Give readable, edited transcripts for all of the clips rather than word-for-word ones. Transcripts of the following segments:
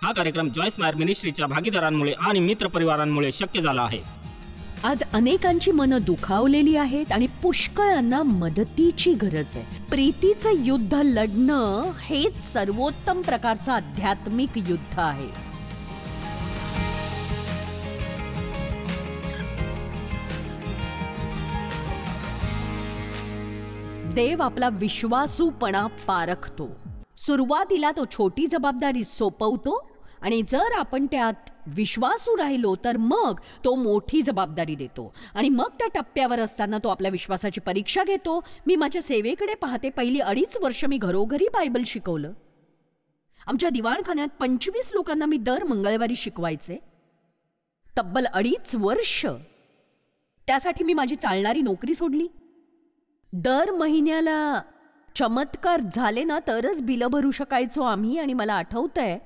हा कार्यक्रम जॉयस मायर मिनिस्ट्रीच्या भागीदारांमुळे आणि मित्रपरिवारांमुळे शक्य झाला आहे। आज अनेकांची मनं दुखावलेली आहेत आणि पुष्कळांना मदतीची गरज आहे। प्रीतीचं युद्ध लढणं हेच सर्वोत्तम प्रकारचं आध्यात्मिक युद्ध आहे। देव आपला विश्वासूपणा पारखतो। सुरुवातीला तो छोटी जबाबदारी सोपवतो आणि जर आपण त्यात विश्वासू राहिलो तर मग तो मोठी जबाबदारी देतो आणि मग त्या टप्प्यावर असताना तो आपल्या विश्वासाची परीक्षा घेतो। मी माझ्या सेवेकडे पाहते, पहिली 2.5 वर्ष मी घरोघरी बायबल शिकवलं। आमच्या दिवाणखान्यात 25 लोकांना मी दर मंगळवारी शिकवायचे, तब्बल 2.5 वर्ष। त्यासाठी मी माझी चालणारी नोकरी सोडली। दर महिन्याला चमत्कार झाले ना तरच बिलं भरू शकायचो आम्ही। आणि मला आठवतंय,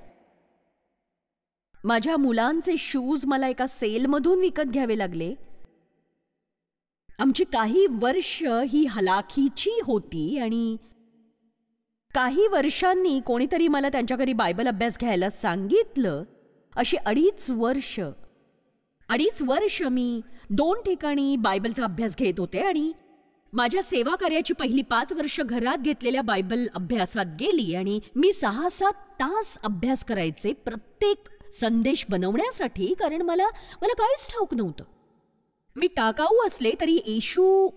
माझ्या मुलांचे शूज मला एका सेलमधून विकत घ्यावे लागले। आमची काही वर्ष ही हलाखीची होती आणि काही वर्षांनी कोणीतरी मला त्यांच्या घरी बायबल अभ्यास घ्यायला सांगितलं। अशी 2.5 वर्ष मी 2 ठिकाणी बायबलचा अभ्यास घेत होते आणि माझ्या सेवा कार्याची पहिली 5 वर्ष घरात घेतलेल्या बायबल अभ्यासात गेली आणि मी 6-7 तास अभ्यास करायचे प्रत्येक संदेश बनवण्यासाठी, कारण मला काहीच ठाऊक नव्हतं। मी टाकाऊ असले तरी येशू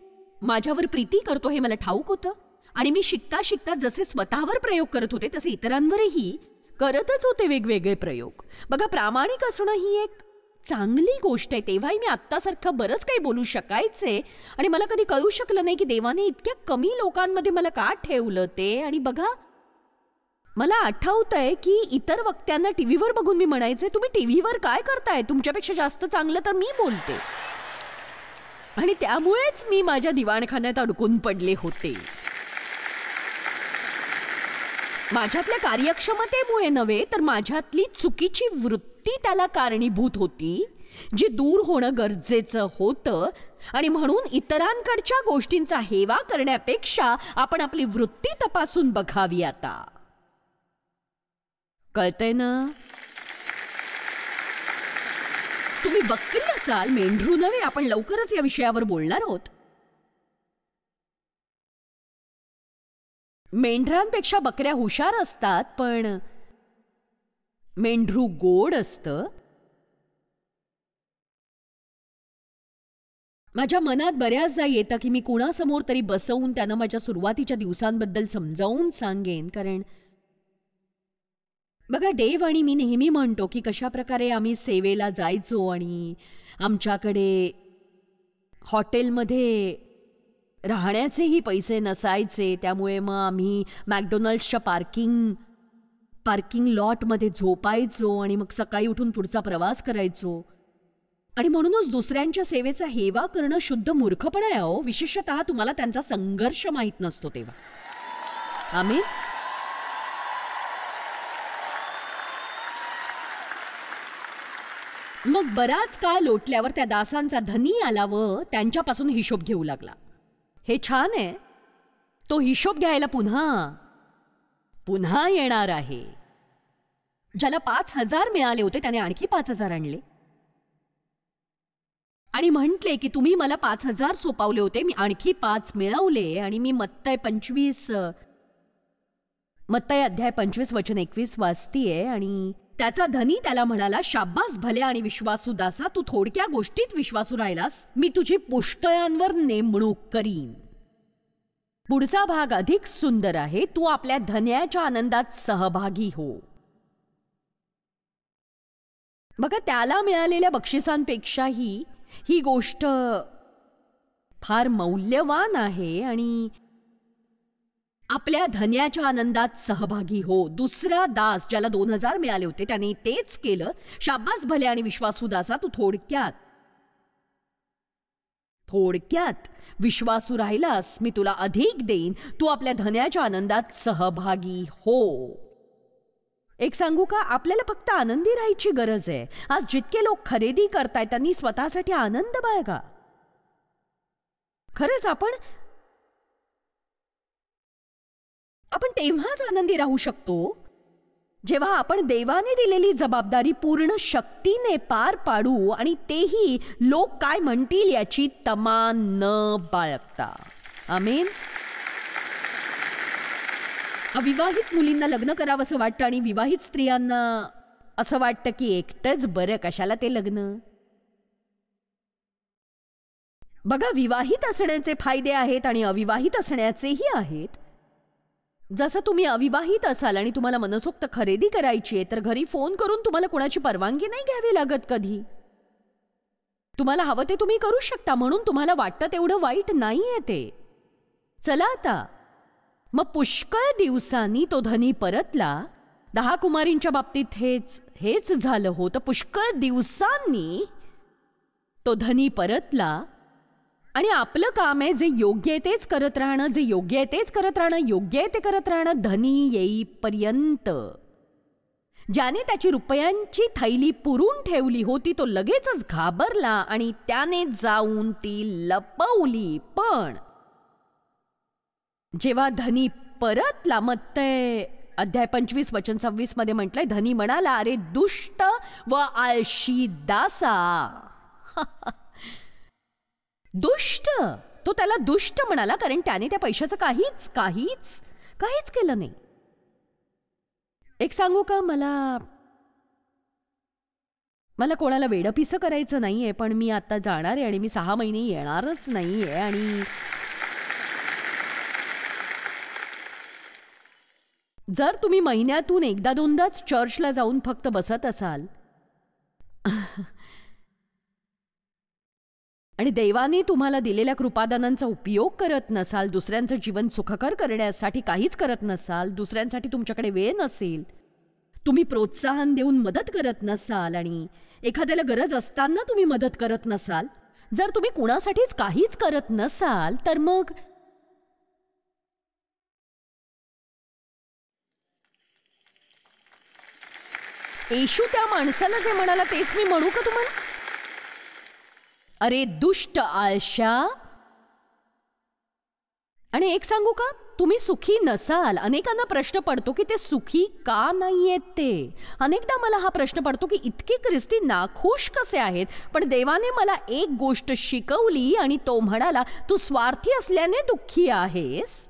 माझ्यावर प्रीती करतो हे मला ठाऊक होतं आणि मी शिकता शिकता जसे स्वतःवर प्रयोग करत होते तसे इतरांवरही करतच होते वेगवेगळे प्रयोग। बघा, प्रामाणिक असणं ही एक चांगली गोष्ट आहे। तेव्हाही मी आत्तासारखं बरंच काही बोलू शकायचे आणि मला कधी कळू शकलं नाही की देवाने इतक्या कमी लोकांमध्ये मला का ठेवलं ते। आणि बघा, मला आठवतंय की इतर वक्त्यांना टीव्हीवर बघून मी म्हणायचे, तुम्ही टीव्हीवर काय करताय, तुमच्यापेक्षा जास्त चांगलं तर मी बोलते। आणि त्यामुळेच मी माझ्या दिवाणखान्यात अडकून पडले होते। माझ्यातल्या कार्यक्षमतेमुळे नव्हे तर माझ्यातली चुकीची वृत्ती त्याला कारणीभूत होती, जी दूर होणं गरजेचं होतं। आणि म्हणून इतरांकडच्या गोष्टींचा हेवा करण्यापेक्षा आपण आपली वृत्ती तपासून बघावी। आता कळतंय ना? तुम्ही बघतील असाल, मेंढरू नव्हे, आपण लवकरच या विषयावर बोलणार आहोत। मेंढरांपेक्षा बकऱ्या हुशार असतात, पण मेंढरू गोड असतं। माझ्या मनात बऱ्याचदा येतं की मी कुणासमोर तरी बसवून त्यांना माझ्या सुरुवातीच्या दिवसांबद्दल समजावून सांगेन, कारण बघा, देव आणि मी नेहमी म्हणतो की कशा प्रकारे आम्ही सेवेला जायचो आणि आमच्याकडे हॉटेलमध्ये राहण्याचेही पैसे नसायचे, त्यामुळे मग आम्ही मॅकडोनल्ड्सच्या पार्किंग लॉटमध्ये झोपायचो आणि मग सकाळी उठून पुढचा प्रवास करायचो। आणि म्हणूनच दुसऱ्यांच्या सेवेचा हेवा करणं शुद्ध मूर्खपणा आहे हो, विशेषतः तुम्हाला त्यांचा संघर्ष माहीत नसतो तेव्हा। आम्ही मग बराच काळ लोटल्यावर त्या दासांचा धनी आला व त्यांच्यापासून हिशोब घेऊ लागला। हे छान आहे, तो हिशोब घ्यायला पुन्हा येणार आहे। ज्याला 5,000 मिळाले होते त्याने आणखी 5,000 आणले आणि म्हटले की तुम्ही मला 5,000 सोपावले होते, मी आणखी 5 मिळवले। आणि मी मत्तय अध्याय 25 वचन 21 वाचतीये आणि त्याचा धनी त्याला म्हणाला, शाब्बास भल्या आणि विश्वासू दासा, तू थोडक्या गोष्टीत विश्वासू राहिलास, मी तुझी पुष्कळांवर नेमणूक करीन। पुढचा भाग अधिक सुंदर आहे, तू आपल्या धन्याच्या आनंदात सहभागी हो। बघा, त्याला मिळालेल्या बक्षिसांपेक्षाही ही गोष्ट फार मौल्यवान आहे आणि आपल्या धन्याच्या आनंदात सहभागी हो। दुसरा दास ज्याला 2,000 मिळाले होते त्याने तेच केलं। शाब्बास भले आणि विश्वासू दासा, तू थोडक्यात विश्वासू राहिलास, मी तुला अधिक देईन, तू आपल्या धन्याच्या आनंदात सहभागी हो। एक सांगू का, आपल्याला फक्त आनंदी राहायची गरज आहे। आज जितके लोक खरेदी करतायत त्यांनी स्वतःसाठी आनंद बाळगा। खरंच आपण तेव्हाच आनंदी राहू शकतो जेव्हा आपण देवाने दिलेली जबाबदारी पूर्ण शक्तीने पार पाडू आणि तेही लोक काय म्हणतील याची तमा न बाळगता. आमेन. अविवाहित मुलींना लग्न करावं असं वाटतं आणि विवाहित स्त्रियांना असं वाटतं की एकटंच बरं, कशाला ते लग्न. बघा, विवाहित असण्याचे फायदे आहेत आणि अविवाहित असण्याचेही आहेत. जसं तुम्ही अविवाहित असाल आणि तुम्हाला मनसोक्त खरेदी करायची आहे तर घरी फोन करून तुम्हाला कोणाची परवानगी नाही घ्यावी लागत. कधी तुम्हाला हवं ते तुम्ही करू शकता, म्हणून तुम्हाला वाटतं तेवढं वाईट नाहीये ते. चला आता मग पुष्कळ दिवसांनी तो धनी परतला. 10 कुमारींच्या बाबतीत हेच झालं होतं. पुष्कळ दिवसांनी तो धनी परतला आणि आपलं काम आहे जे योग्य आहे तेच करत राहणं, जे योग्य आहे तेच करत राहणं, योग्य आहे ते करत राहणं धनी येईपर्यंत. ज्याने त्याची रुपयांची थैली पुरून ठेवली होती तो लगेचच घाबरला आणि त्याने जाऊन ती लपवली. पण जेव्हा धनी परतला, मग ते अध्याय 25 वचन 26 मध्ये म्हटलंय, धनी म्हणाला, अरे दुष्ट व आळशी दासा. दुष्ट, तो त्याला दुष्ट म्हणाला कारण त्याने त्या पैशाचं काहीच केलं नाही. एक सांगू का, मला कोणाला वेडपिसं करायचं नाहीये, पण मी आता जाणार आहे आणि मी 6 महिने येणारच नाहीये. आणि जर तुम्ही महिन्यातून एकदा दोनदाच चर्चला जाऊन फक्त बसत असाल आणि देवाने तुम्हाला दिलेल्या कृपादानांचा उपयोग करत नसाल, दुसऱ्यांचं जीवन सुखकर करण्यासाठी काहीच करत नसाल, दुसऱ्यांसाठी तुमच्याकडे वेळ नसेल, तुम्ही प्रोत्साहन देऊन मदत करत नसाल आणि एखाद्याला गरज असताना तुम्ही मदत करत नसाल, जर तुम्ही कुणासाठीच काहीच करत नसाल, तर मग येशू त्या माणसाला जे म्हणाला तेच मी म्हणू का तुम्हाला? अरे दुष्ट आळशा. आणि एक सांगू का, तुम्ही सुखी नसाल. अनेकांना प्रश्न पडतो की ते सुखी का नाहीयेत ते. अनेकदा मला हा प्रश्न पडतो की इतके ख्रिस्ती नाखुश कसे आहेत. पण देवाने मला एक गोष्ट शिकवली आणि तो म्हणाला, तू स्वार्थी असल्याने दुःखी आहेस.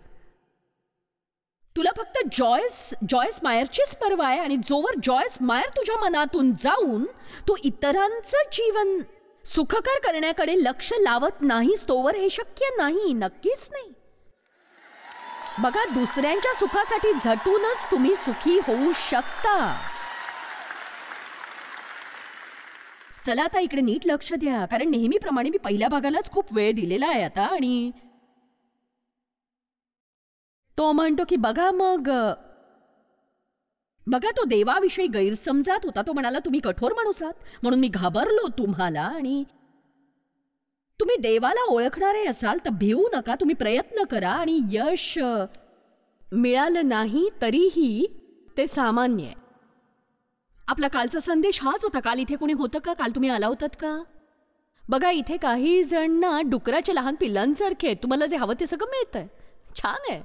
तुला फक्त जॉयस मायरचीच पर्वा आहे आणि जोवर जॉयस मायर तुझ्या मनातून जाऊन तू इतरांचं जीवन सुखकर करण्याकडे लक्ष लावत नाहीस तोवर हे शक्य नाही. नक्कीच नाही. बघा, दुसऱ्यांच्या सुखासाठी झटूनच तुम्ही सुखी होऊ शकता. चला आता इकडे नीट लक्ष द्या, कारण नेहमीप्रमाणे मी पहिल्या भागालाच खूप वेळ दिलेला आहे आता. आणि तो म्हणतो की बघा तो देवाविषयी गैरसमजात होता. तो म्हणाला, तुम्ही कठोर माणूस आहात म्हणून मी घाबरलो तुम्हाला. आणि तुम्ही देवाला ओळखणारे असाल तर भिवू नका. तुम्ही प्रयत्न करा आणि यश मिळालं नाही तरीही ते सामान्य आहे. आपला कालचा संदेश हाच होता. काल इथे कोणी होतं का? काल तुम्ही आला होतात का? बघा, इथे काही जण ना डुकराच्या लहान पिल्लांसारखे आहेत. तुम्हाला जे हवं ते सगळं मिळतंय. छान आहे.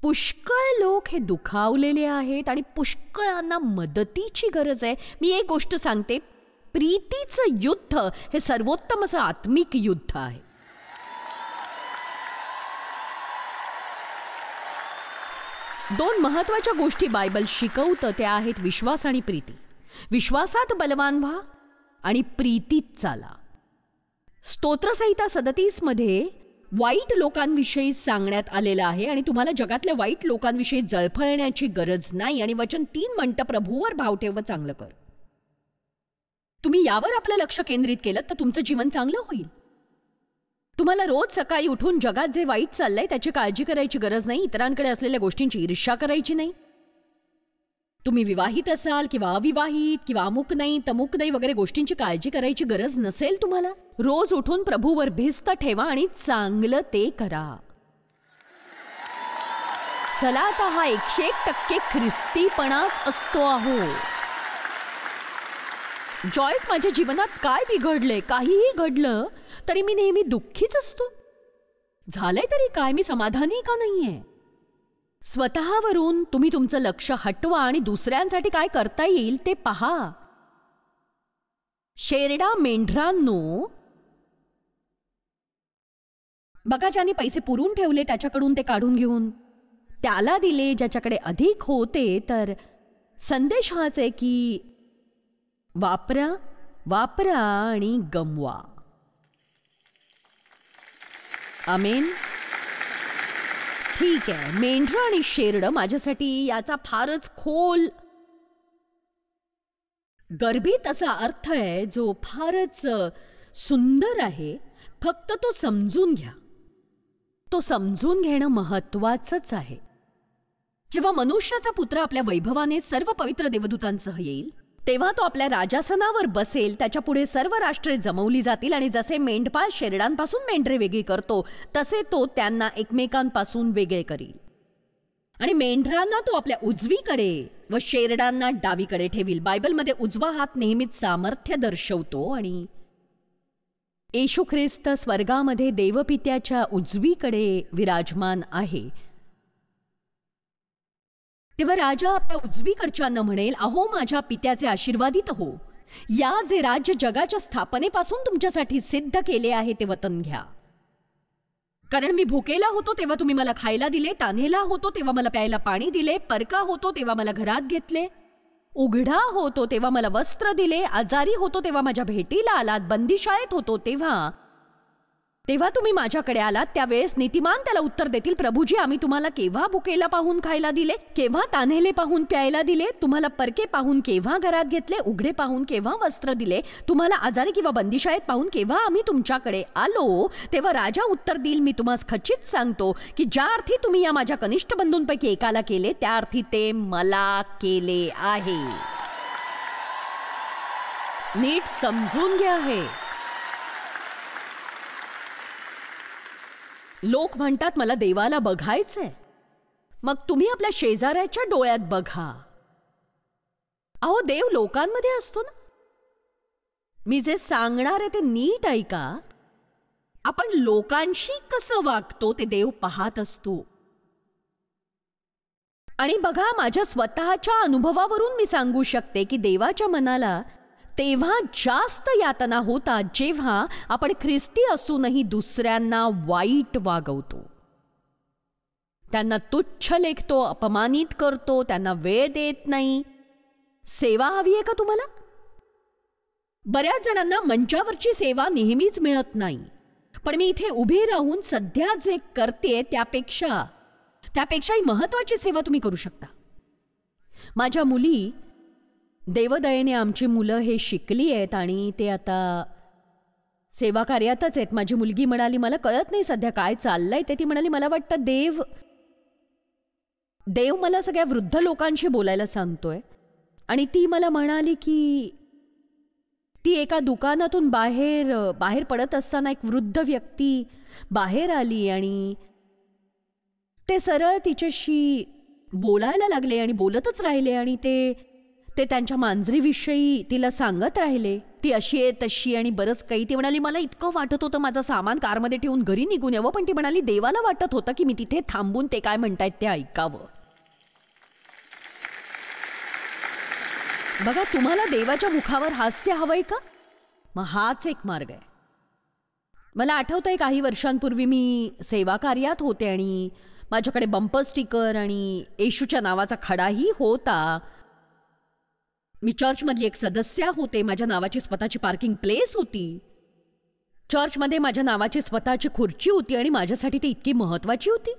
पुष्कळ लोक हे दुखावलेले आहेत आणि पुष्कळांना मदतीची गरज आहे. मी एक गोष्ट सांगते, प्रीतीचं युद्ध हे सर्वोत्तम असं आत्मिक युद्ध आहे. दोन महत्वाच्या गोष्टी बायबल शिकवतं त्या आहेत विश्वास आणि प्रीती. विश्वासात बलवान व्हा आणि प्रीतीत चाला. स्तोत्रसंहिता 37 मध्ये वाईट लोकांविषयी सांगण्यात आलेलं आहे आणि तुम्हाला जगातल्या वाईट लोकांविषयी जळफळण्याची गरज नाही. आणि वचन 3 म्हणतं, प्रभूवर भाव ठेव व चांगलं कर. तुम्ही यावर आपलं लक्ष केंद्रित केलं तर तुमचं जीवन चांगलं होईल. तुम्हाला रोज सकाळी उठून जगात जे वाईट चाललंय त्याची काळजी करायची गरज नाही. इतरांकडे असलेल्या गोष्टींची ईर्ष्या करायची नाही. तुम्ही विवाहित असाल किंवा अविवाहित किंवा अमुक नाही तमुक नाही वगैरे गोष्टींची काळजी करायची गरज नसेल तुम्हाला. रोज उठून प्रभूवर भिस्त ठेवा आणि चांगलं ते करा. चला आता हा 101% ख्रिस्तीपणाच असतो आहो. जॉयस, माझ्या जीवनात काय बिघडले? काहीही घडलं तरी मी नेहमी दुःखीच असतो. झालंय तरी काय? मी समाधानी का नाहीये? स्वतःवरून तुम्ही तुमचं लक्ष हटवा आणि दुसऱ्यांसाठी काय करता येईल ते पहा. शेरडा मेंढरांनो, बघा, ज्याने पैसे पुरून ठेवले त्याच्याकडून ते काढून घेऊन त्याला दिले ज्याच्याकडे अधिक होते. तर संदेश हाच आहे की वापरा, वापरा आणि गमवा. आमेन. ठीक आहे, मेंढरं आणि शेरडं माझ्यासाठी याचा फारच खोल गर्भित असा अर्थ आहे जो फारच सुंदर आहे. फक्त तो समजून घ्या. तो समजून घेणं महत्वाचंच आहे. जेव्हा मनुष्याचा पुत्र आपल्या वैभवाने सर्व पवित्र देवदूतांसह येईल तेव्हा तो आपल्या राजासनावर बसेल. त्याच्या पुढे सर्व राष्ट्रे जमवली जातील आणि जसे मेंढपाळ शेरडांपासून मेंढरे वेगळी करतो तसे तो त्यांना एकमेकांपासून वेगळे करील. आणि मेंढरांना तो आपल्या उजवीकडे व शेरडांना डावीकडे ठेवील. बायबलमध्ये उजवा हात नेहमीच सामर्थ्य दर्शवतो आणि येशू ख्रिस्त स्वर्गामध्ये देवपित्याच्या उजवीकडे विराजमान आहे. तेव्हा राजा आपल्या उजवीकडच्यांना म्हणेल, अहो माझ्या पित्याचे आशीर्वादित हो, या जे राज्य जगाच्या स्थापनेपासून तुमच्यासाठी सिद्ध केले आहे ते वतन घ्या. कारण मी भुकेला होतो तेव्हा तुम्ही मला खायला दिले, तान्हेला होतो तेव्हा मला प्यायला पाणी दिले, परका होतो तेव्हा मला घरात घेतले, उघडा होतो तेव्हा मला वस्त्र दिले, आजारी होतो तेव्हा माझ्या भेटीला आलात, बंदिशाळेत होतो तेव्हा तुम्ही माझ्याकडे आलात. त्यावेळेस नीतिमान त्याला उत्तर देतील, प्रभूजी आम्ही तुम्हाला केव्हा भुकेला पाहून खायला दिले, केव्हा तान्हेले पाहून प्यायला दिले, तुम्हाला परके पाहून केव्हा घरात घेतले, उघडे पाहून केव्हा वस्त्र दिले, तुम्हाला आजारी किंवा बंदिशाळेत पाहून केव्हा आम्ही तुमच्याकडे आलो. तेव्हा राजा उत्तर देईल, मी तुम्हाला खचित सांगतो की ज्या अर्थी तुम्ही या माझ्या कनिष्ठ बंधूंपैकी एकाला केले त्या अर्थी ते मला केले आहे. नीट समजून घ्या. हे लोक म्हणतात मला देवाला बघायचंय. मग तुम्ही आपल्या शेजाऱ्याच्या डोळ्यात बघा. अहो देव लोकांमध्ये असतो ना. मी जे सांगणार आहे ते नीट ऐका. आपण लोकांशी कसं वागतो ते देव पाहत असतो. आणि बघा, माझ्या स्वतःच्या अनुभवावरून मी सांगू शकते की देवाच्या मनाला तेव्हा जास्त यातना होतात जेव्हा आपण ख्रिस्ती असूनही दुसऱ्यांना वाईट वागवतो, त्यांना तुच्छ लेखतो, अपमानित करतो, त्यांना वेळ देत नाही. सेवा हवी आहे का तुम्हाला? बऱ्याच जणांना मंचावरची सेवा नेहमीच मिळत नाही. पण मी इथे उभे राहून सध्या जे करते त्यापेक्षाही महत्वाची सेवा तुम्ही करू शकता. माझ्या मुली, देवदयेने आमची मुलं हे शिकली आहेत आणि ते आता सेवा कार्यातच आहेत. माझी मुलगी म्हणाली, मला कळत नाही सध्या काय चाललंय ते. ती म्हणाली, मला वाटतं देव मला सगळ्या वृद्ध लोकांशी बोलायला सांगतोय. आणि ती मला म्हणाली की ती एका दुकानातून बाहेर पडत असताना एक वृद्ध व्यक्ती बाहेर आली आणि ते सरळ तिच्याशी बोलायला लागले आणि बोलतच राहिले आणि ते त्यांच्या मांजरीविषयी तिला सांगत राहिले. ती अशी आहे तशी आणि बरंच काही. ती म्हणाली, मला इतकं वाटत होतं माझं सामान कारमध्ये ठेवून घरी निघून यावं, पण ती म्हणाली देवाला वाटत होतं की मी तिथे थांबून ते काय म्हणतायत ते ऐकावं. बघा, तुम्हाला देवाच्या मुखावर हास्य हवंय का? मग हाच एक मार्ग आहे. मला आठवतंय काही वर्षांपूर्वी मी सेवा कार्यात होते आणि माझ्याकडे बंपर स्टिकर आणि येशूच्या नावाचा खडाही होता. मी चर्चमधली एक सदस्य होते. माझ्या नावाची स्वतःची पार्किंग प्लेस होती. चर्चमध्ये माझ्या नावाची स्वतःची खुर्ची होती आणि माझ्यासाठी ती इतकी महत्वाची होती.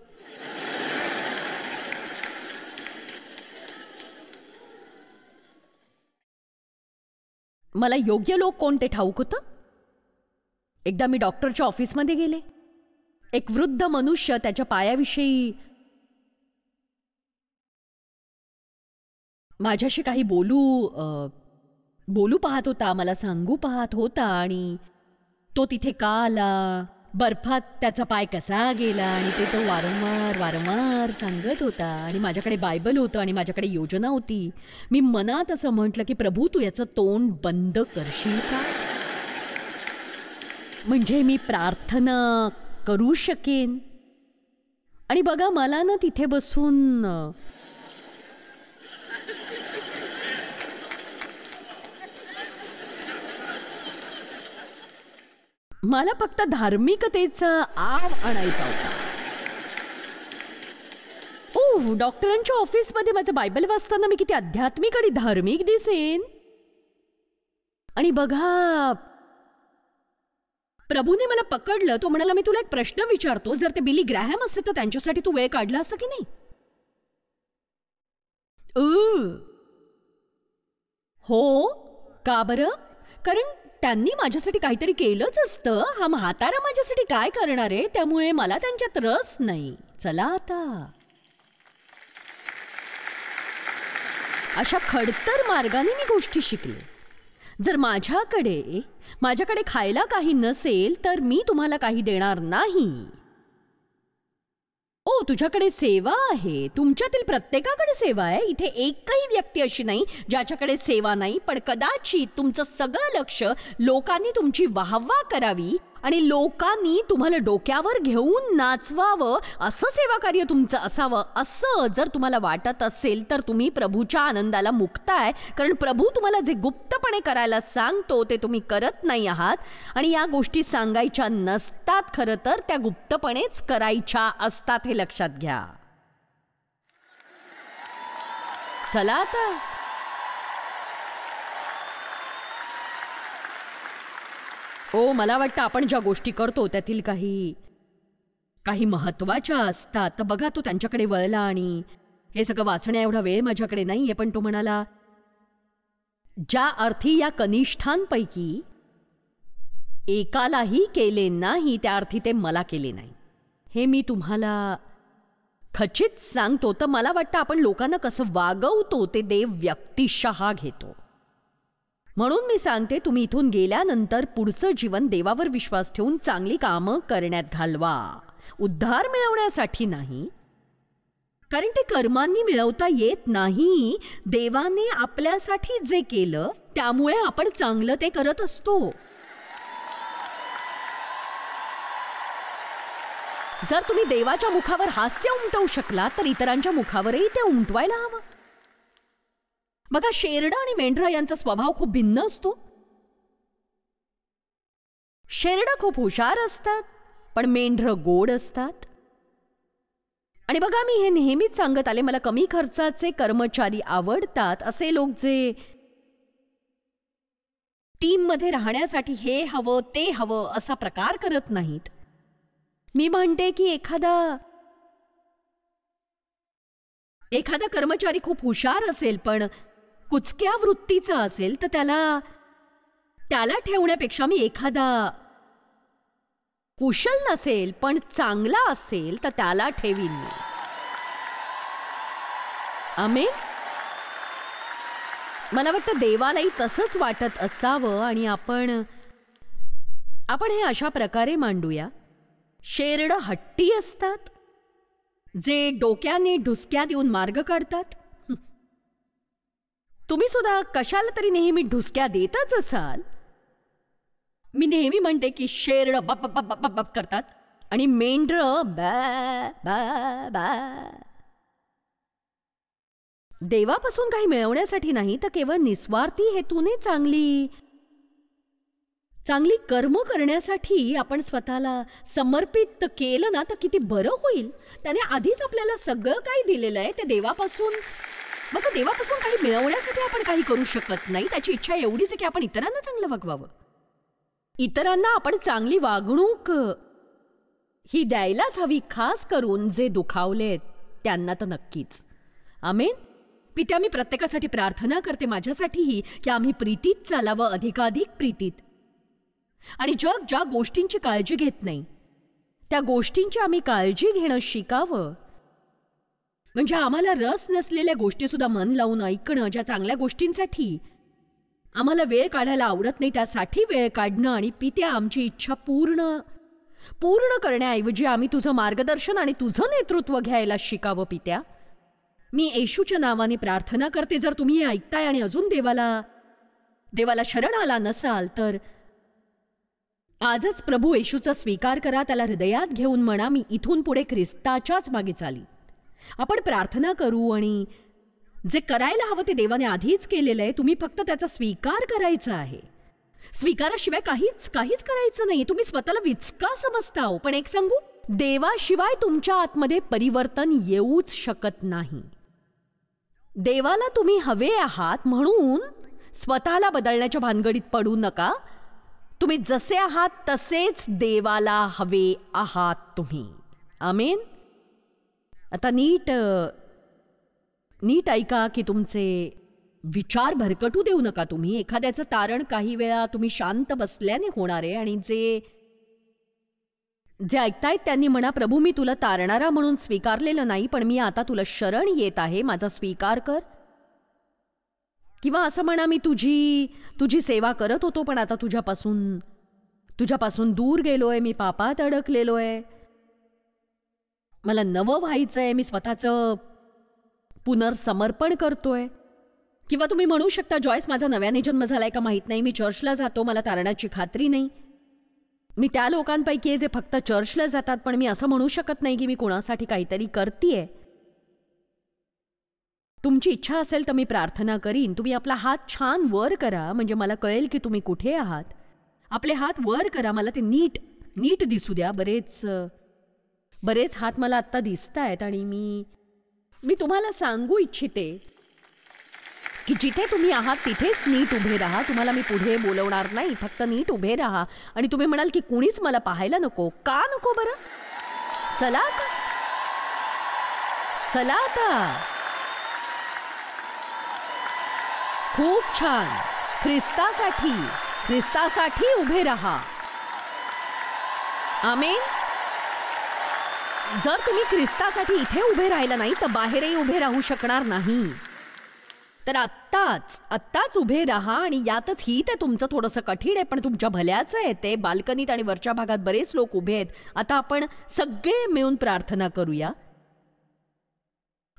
मला योग्य लोक कोणते ठाऊक होतं. एकदा मी डॉक्टरच्या ऑफिसमध्ये गेले. एक वृद्ध मनुष्य त्याच्या पायाविषयी माझ्याशी काही बोलू पाहत होता, मला सांगू पाहत होता. आणि तो तिथे का आला, बर्फात त्याचा पाय कसा गेला आणि ते तो वारंवार सांगत होता. आणि माझ्याकडे बायबल होतं आणि माझ्याकडे योजना होती. मी मनात असं म्हटलं की प्रभू तू याचं तोंड बंद करशील का, म्हणजे मी प्रार्थना करू शकेन. आणि बघा मला ना तिथे बसून मला फक्त धार्मिकतेचा आव आणायचा होता. ओह, डॉक्टरांच्या ऑफिसमध्ये माझं बायबल वाचताना मी किती आध्यात्मिक आणि धार्मिक दिसेन. आणि बघा, प्रभूने मला पकडलं. तो म्हणाला, मी तुला एक प्रश्न विचारतो, जर ते बिली ग्रॅहम असते तर त्यांच्यासाठी तू वेळ काढला असता की नाही? हो का बरं? कारण त्यांनी माझ्यासाठी काहीतरी केलंच असतं. हा म्हातारा माझ्यासाठी काय करणार आहे? त्यामुळे मला त्यांच्यात रस नाही. चला आता, अशा खडतर मार्गाने मी गोष्टी शिकले. जर माझ्याकडे खायला काही नसेल तर मी तुम्हाला काही देणार नाही. ओ, तुझ्याकडे सेवा आहे. तुमच्यातील प्रत्येकाकडे सेवा आहे. इथे एकही व्यक्ती अशी नाही ज्याच्याकडे सेवा नाही. पण कदाचित तुमचं सगळं लक्ष लोकांनी तुमची वाहवा करावी आणि लोकांनी तुम्हाला डोक्यावर घेऊन नाचवावं असं सेवा कार्य तुमचं असावं. असं जर तुम्हाला वाटत असेल तर तुम्ही प्रभूच्या आनंदाला मुकताय. कारण प्रभू तुम्हाला जे गुप्तपणे करायला सांगतो ते तुम्ही करत नाही आहात. आणि या गोष्टी सांगायच्या नसतात, खरं तर त्या गुप्तपणेच करायच्या असतात, हे लक्षात घ्या. चला आता, मला वाटतं आपण ज्या गोष्टी करतो त्यातील काही महत्वाच्या असतात. तर बघा, तो त्यांच्याकडे वळला आणि हे सगळं वाचण्या एवढा वेळ माझ्याकडे नाहीये, पण तो म्हणाला, ज्या अर्थी या कनिष्ठांपैकी एकालाही केले नाही त्या अर्थी ते मला केले नाही. हे मी तुम्हाला खचित सांगतो. तर मला वाटतं आपण लोकांना कसं वागवतो ते देव व्यक्तिशः घेतो. म्हणून मी सांगते, तुम्ही इथून गेल्यानंतर पुढचं जीवन देवावर विश्वास ठेवून चांगली कामं करण्यात घालवा. उद्धार मिळवण्यासाठी नाही, कारण ते कर्मांनी मिळवता येत नाही. देवाने आपल्यासाठी जे केलं त्यामुळे आपण चांगलं ते करत असतो. जर तुम्ही देवाच्या मुखावर हास्य उमटवू शकला तर इतरांच्या मुखावरही ते उमटवायला हवं. बघा, शेरडा आणि मेंढरा यांचा स्वभाव खूप भिन्न असतो. शेरडं खूप हुशार असतात, पण मेंढरं गोड असतात. आणि बघा, मी हे नेहमीच सांगत आले, मला कमी खर्चाचे कर्मचारी आवडतात. असे लोक जे टीममध्ये राहण्यासाठी हे हवं ते हवं असा प्रकार करत नाहीत. मी म्हणते की एखादा कर्मचारी खूप हुशार असेल पण कुचक्या वृत्तीचा असेल तर त्याला ठेवण्यापेक्षा मी एखादा कुशल नसेल पण चांगला असेल तर त्याला ठेवीन मी. आमेन. मला वाटतं देवालाही तसंच वाटत असावं. आणि आपण हे अशा प्रकारे मांडूया. शेरडं हट्टी असतात, जे डोक्याने ढुसक्या देऊन मार्ग काढतात. तुम्ही सुद्धा कशाला तरी नेहमी ढुसक्या देतच असाल. मी नेहमी म्हणते की शेरडं बप बप बप बप करतात आणि मेंढरं बॅ बॅ बॅ. देवापासून काही मिळवण्यासाठी नाही तर केवळ निस्वार्थी हेतूने चांगली कर्म करण्यासाठी आपण स्वतःला समर्पित केलं ना तर किती बरं होईल. त्याने आधीच आपल्याला सगळं काही दिलेलं आहे. ते देवापासून काही मिळवण्यासाठी आपण काही करू शकत नाही. त्याची इच्छा एवढीच आहे की आपण इतरांना चांगलं वागवावं. इतरांना आपण चांगली वागणूक ही द्यायलाच हवी, खास करून जे दुखावलेत त्यांना तर नक्कीच. आमेन. पित्या, मी प्रत्येकासाठी प्रार्थना करते, माझ्यासाठीही, की आम्ही प्रीतीत चालावं, अधिकाधिक प्रीतीत. आणि जग ज्या गोष्टींची काळजी घेत नाही त्या गोष्टींची आम्ही काळजी घेणं शिकावं. म्हणजे आम्हाला रस नसलेल्या गोष्टी सुद्धा मन लावून ऐकणं, ज्या चांगल्या गोष्टींसाठी आम्हाला वेळ काढायला आवडत नाही त्यासाठी वेळ काढणं. आणि पित्या, आमची इच्छा पूर्ण करण्याऐवजी आम्ही तुझं मार्गदर्शन आणि तुझं नेतृत्व घ्यायला शिकावं. पित्या, मी येशूच्या नावाने प्रार्थना करते. जर तुम्ही हे ऐकताय आणि अजून देवाला शरण आला नसाल तर आजच प्रभू येशूचा स्वीकार करा, त्याला हृदयात घेऊन म्हणा, मी इथून पुढे ख्रिस्ताच्याच मागे चालीन. आपण प्रार्थना करू आणि जे करायला हवं ते देवाने आधीच केलेलं आहे. तुम्ही फक्त त्याचा स्वीकार करायचा आहे. स्वीकाराशिवाय काहीच करायचं नाही. तुम्ही स्वतःला विचका समजता हो. पण एक सांगू, देवाशिवाय तुमच्या आतमध्ये परिवर्तन येऊच शकत नाही. देवाला तुम्ही हवे आहात म्हणून स्वतःला बदलण्याच्या भानगडीत पडू नका. तुम्ही जसे आहात तसेच देवाला हवे आहात तुम्ही. आमेन. आता नीट ऐका की तुमचे विचार भरकटू देऊ नका तुम्ही. एखाद्याचं तारण काही वेळा तुम्ही शांत बसल्याने होणार आहे. आणि जे ऐकतायत त्यांनी म्हणा, प्रभू मी तुला तारणारा म्हणून स्वीकारलेलं नाही, पण मी आता तुला शरण येत आहे, माझा स्वीकार कर. किंवा असं म्हणा, मी तुझी सेवा करत होतो पण आता तुझ्यापासून दूर गेलोय, मी पापात अडकलेलोय, मला नवं व्हायचंय, मी स्वतःचं पुनर्समर्पण करतोय. किंवा तुम्ही म्हणू शकता, जॉयस माझा नव्याने जन्म झालाय का माहीत नाही, मी चर्चला जातो, मला तारणाची खात्री नाही. मी त्या लोकांपैकी आहे जे फक्त चर्चला जातात, पण मी असं म्हणू शकत नाही की मी कोणासाठी काहीतरी करतीये. तुमची इच्छा असेल तर मी प्रार्थना करीन. तुम्ही आपला हात छान वर करा, म्हणजे मला कळेल की तुम्ही कुठे आहात. आपले हात वर करा, मला ते नीट दिसू द्या. बरेच हात मला आत्ता दिसत आहेत. आणि मी तुम्हाला सांगू इच्छिते की जिथे तुम्ही आहात तिथेच नीट उभे राहा. तुम्हाला मी पुढे बोलवणार नाही, फक्त नीट उभे राहा. आणि तुम्ही म्हणाल की कुणीच मला पाहायला नको. का नको बरं? चला आता. खूप छान. ख्रिस्तासाठी उभे राहा. आमेन. जर तुम्ही ख्रिस्तासाठी इथे उभे राहिला नाही तर बाहेरही उभे राहू शकणार नाही. तर आत्ताच उभे राहा. आणि यातच ते तुमचं थोडंसं कठीण आहे, पण तुमच्या भल्याचं आहे ते. बाल्कनीत आणि वरच्या भागात बरेच लोक उभे आहेत. आता आपण सगळे मिळून प्रार्थना करूया.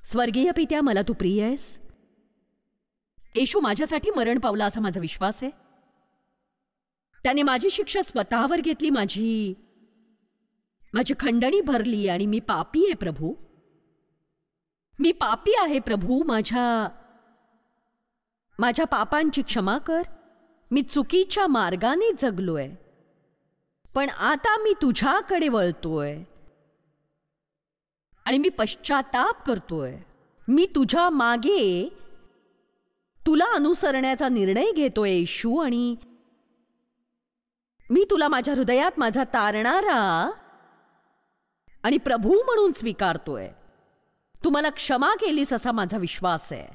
स्वर्गीय पित्या, मला तू प्रिय आहेस. येशू माझ्यासाठी मरण पावला असा माझा विश्वास आहे. त्याने माझी शिक्षा स्वतःवर घेतली, माझी खंडणी भरली. आणि मी पापी आहे प्रभू. मी पापी आहे प्रभू. माझ्या पापांची क्षमा कर. मी चुकीच्या मार्गाने जगलोय, पण आता मी तुझ्याकडे वळतोय आणि मी पश्चाताप करतोय. मी तुझ्या मागे तुला अनुसरण्याचा निर्णय घेतोय येशू. आणि मी तुला माझ्या हृदयात माझा तारणारा आणि प्रभू म्हणून स्वीकारतोय. तू मला क्षमा केलीस असा माझा विश्वास आहे.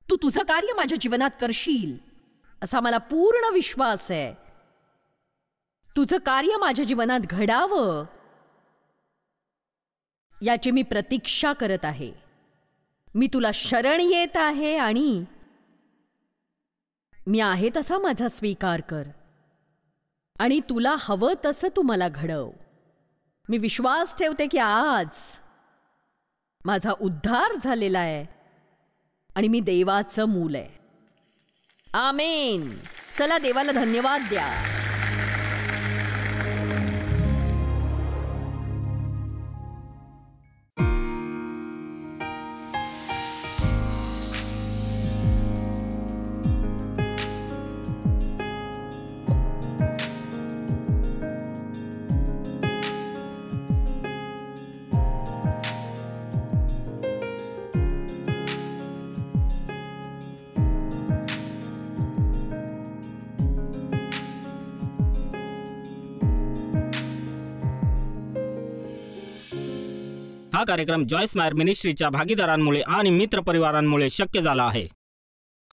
तू तुझं कार्य माझ्या जीवनात करशील असा मला पूर्ण विश्वास आहे. तुझं कार्य माझ्या जीवनात घडावं याची मी प्रतीक्षा करत आहे. मी तुला शरण येत आहे आणि मी आहे तसा माझा स्वीकार कर. आणि तुला हवं तसं तू मला घडव. मी विश्वास ठेवते की आज माझा उद्धार झालेला आहे आणि मी देवाचं मूल आहे. आमेन. चला देवाला धन्यवाद द्या. हा कार्यक्रम जॉयस मायर मिनिस्ट्रीच्या भागीदारांमुळे आणि मित्र परिवारांमुळे शक्य झाला आहे.